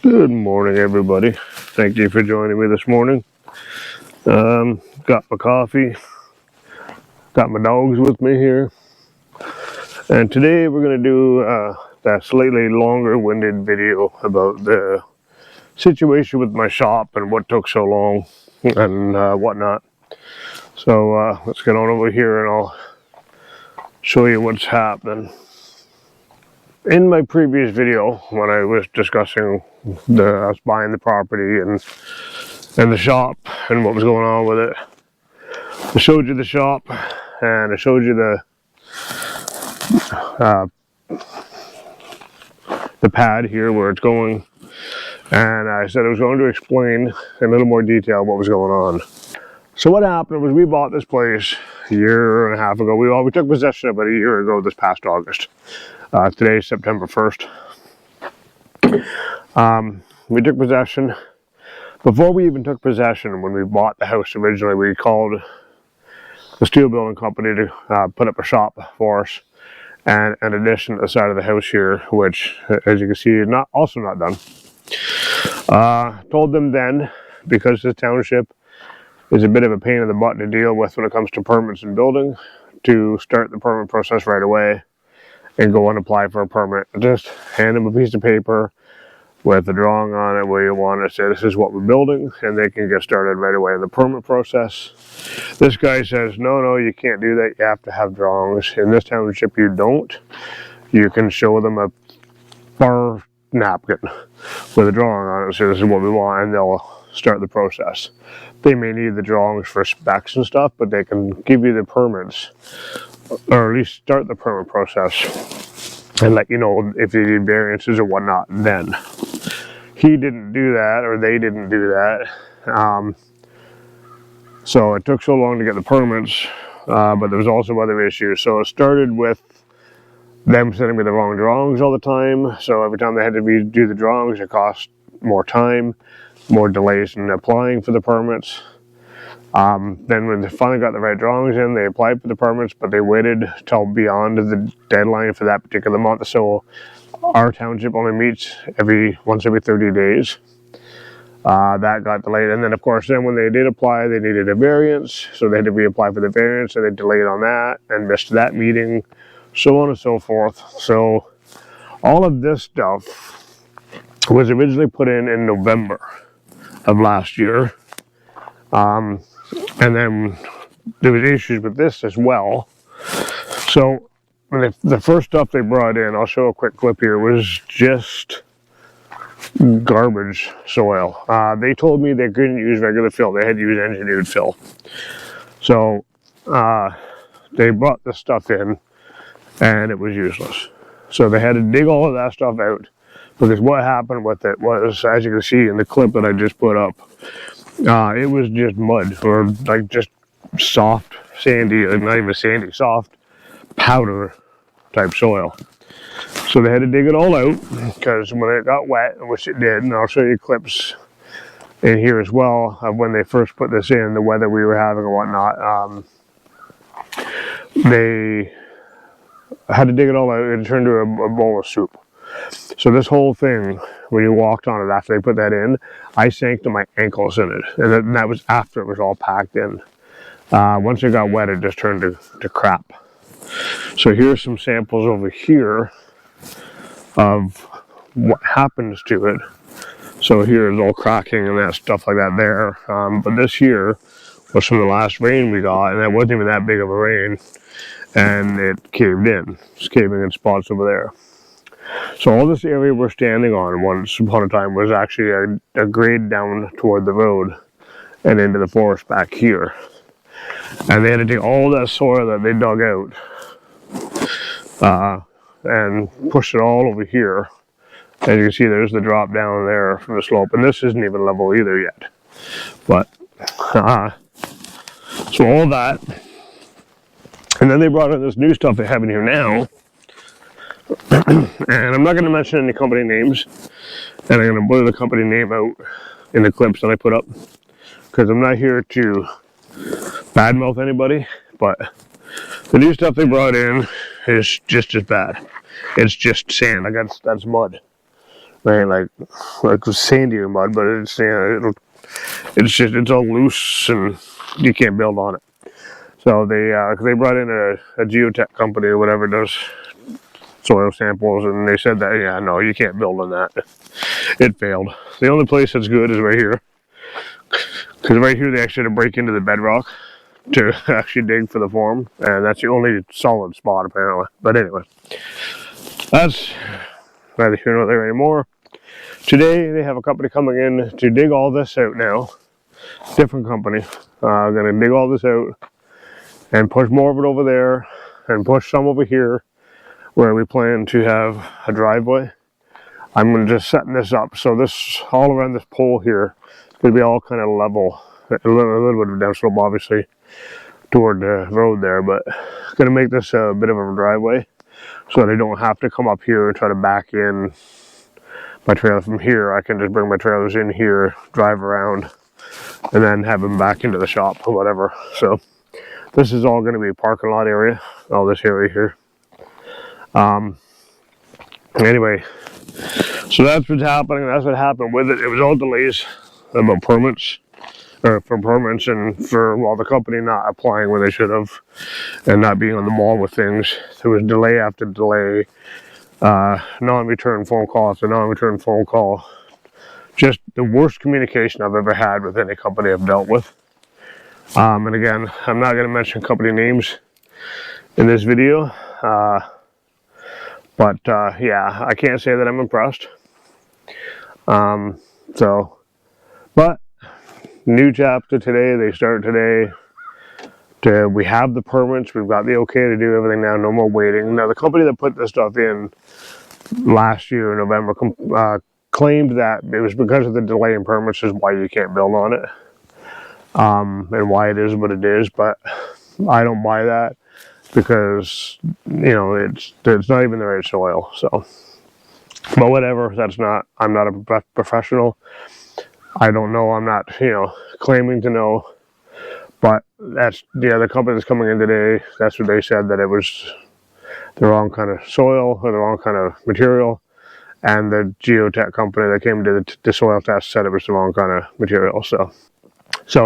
Good morning, everybody. Thank you for joining me this morning. Got my coffee, got my dogs with me here, and today we're going to do that slightly longer-winded video about the situation with my shop and what took so long and whatnot. So let's get on over here and I'll show you what's happening. In my previous video, when I was discussing us buying the property and the shop and what was going on with it, I showed you the shop and I showed you the pad here where it's going, and I said I was going to explain in a little more detail what was going on. So what happened was we bought this place a year and a half ago. We took possession of it a year ago this past August. Today is September 1st. We took possession. Before we even took possession, when we bought the house originally, we called the steel building company to put up a shop for us and an addition to the side of the house here, which, as you can see, is also not done. Told them then, because the township is a bit of a pain in the butt to deal with when it comes to permits and building, to start the permit process right away and go and apply for a permit. Just hand them a piece of paper with a drawing on it where you want to say this is what we're building, and they can get started right away in the permit process. This guy says, no, you can't do that. You have to have drawings. In this township, you don't. You can show them a bar napkin with a drawing on it, so this is what we want, and they'll start the process. They may need the drawings for specs and stuff, but they can give you the permits, or at least start the permit process and let you know if you need variances or whatnot then. He didn't do that, or they didn't do that. So it took so long to get the permits, but there was also other issues. So it started with them sending me the wrong drawings all the time. So every time they had to do the drawings, it cost more time, more delays in applying for the permits. Then when they finally got the right drawings in, they applied for the permits, but they waited till beyond the deadline for that particular month. So our township only meets once every 30 days. That got delayed, and then of course when they did apply, they needed a variance, so they had to reapply for the variance, and they delayed on that and missed that meeting, so on and so forth. So all of this stuff was originally put in November of last year. And then there was issues with this as well. So the first stuff they brought in, I'll show a quick clip here, was just garbage soil. They told me they couldn't use regular fill, they had to use engineered fill. So they brought this stuff in and it was useless. So they had to dig all of that stuff out, because what happened with it was, as you can see in the clip that I just put up, it was just mud, or like just soft, sandy, not even sandy, soft powder type soil. So they had to dig it all out, because when it got wet, which it did, and I'll show you clips in here as well of when they first put this in, the weather we were having and whatnot, they had to dig it all out and turn to a bowl of soup. So this whole thing, when you walked on it after they put that in, I sank to my ankles in it, and that was after it was all packed in. Once it got wet, it just turned to crap. So here's some samples over here of what happens to it. So here's all cracking and that stuff like that there. But this here was from the last rain we got, and that wasn't even that big of a rain, and it caved in. It's caving in spots over there. So all this area we're standing on once upon a time was actually a grade down toward the road and into the forest back here. And they had to take all that soil that they dug out and push it all over here. As you can see, there's the drop down there from the slope, and this isn't even level either yet. But so all that, and then they brought in this new stuff they have in here now. And I'm not going to mention any company names, and I'm going to blur the company name out in the clips that I put up, because I'm not here to badmouth anybody, but the new stuff they brought in is just as bad. It's just sand. That's mud. ain't like sandy or mud, but it's, you know, it's all loose and you can't build on it. So they brought in a geotech company or whatever does soil samples, and they said that, yeah, no, you can't build on that. It failed. The only place that's good is right here, because right here they actually had to break into the bedrock to actually dig for the form, and that's the only solid spot apparently. But anyway, that's neither here nor there anymore. Today they have a company coming in to dig all this out now. Different company. Gonna dig all this out and push more of it over there and push some over here where we plan to have a driveway. I'm gonna just setting this up so this all around this pole here is gonna be all kind of level. A little bit of down slope obviously toward the road there, but gonna make this a bit of a driveway so they don't have to come up here and try to back in my trailer from here. I can just bring my trailers in here, drive around, and then have them back into the shop or whatever. So this is all going to be a parking lot area, all this area here. Anyway, so that's what's happening. That's what happened with it. It was all delays about permits, or for permits, and for, well, the company not applying where they should have and not being on the ball with things. There was delay after delay, non-return phone call after non-return phone call. Just the worst communication I've ever had with any company I've dealt with. And again, I'm not going to mention company names in this video, but yeah, I can't say that I'm impressed. But new chapter today. They start today. We have the permits. We've got the okay to do everything now. No more waiting. Now, the company that put this stuff in last year in November claimed that it was because of the delay in permits is why you can't build on it, and why it is what it is. But I don't buy that, because, you know, it's not even the right soil. So, but whatever. I'm not a professional. I don't know. I'm not, you know, claiming to know. But that's, yeah, the company that's coming in today, that's what they said, that it was the wrong kind of soil or the wrong kind of material. And the geotech company that came to the soil test said it was the wrong kind of material. So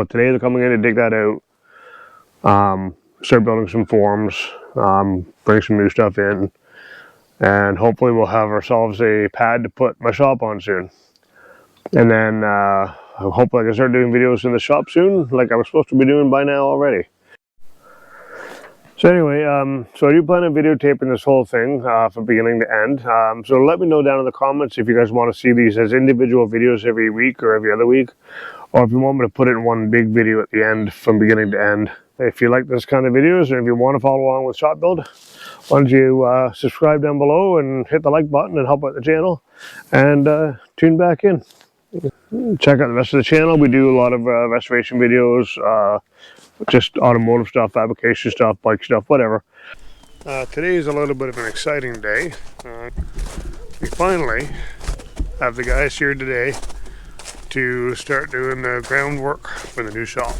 today they're coming in to dig that out, start building some forms, bring some new stuff in, and hopefully we'll have ourselves a pad to put my shop on soon. And then hopefully I can start doing videos in the shop soon, like I was supposed to be doing by now already. So anyway, so I do plan on videotaping this whole thing from beginning to end. So let me know down in the comments if you guys want to see these as individual videos every week or every other week, or if you want me to put it in one big video at the end from beginning to end. If you like this kind of videos, and if you want to follow along with Shop Build, why don't you subscribe down below and hit the like button and help out the channel, and tune back in. Check out the rest of the channel. We do a lot of restoration videos, just automotive stuff, fabrication stuff, bike stuff, whatever. Today is a little bit of an exciting day. We finally have the guys here today to start doing the groundwork for the new shop.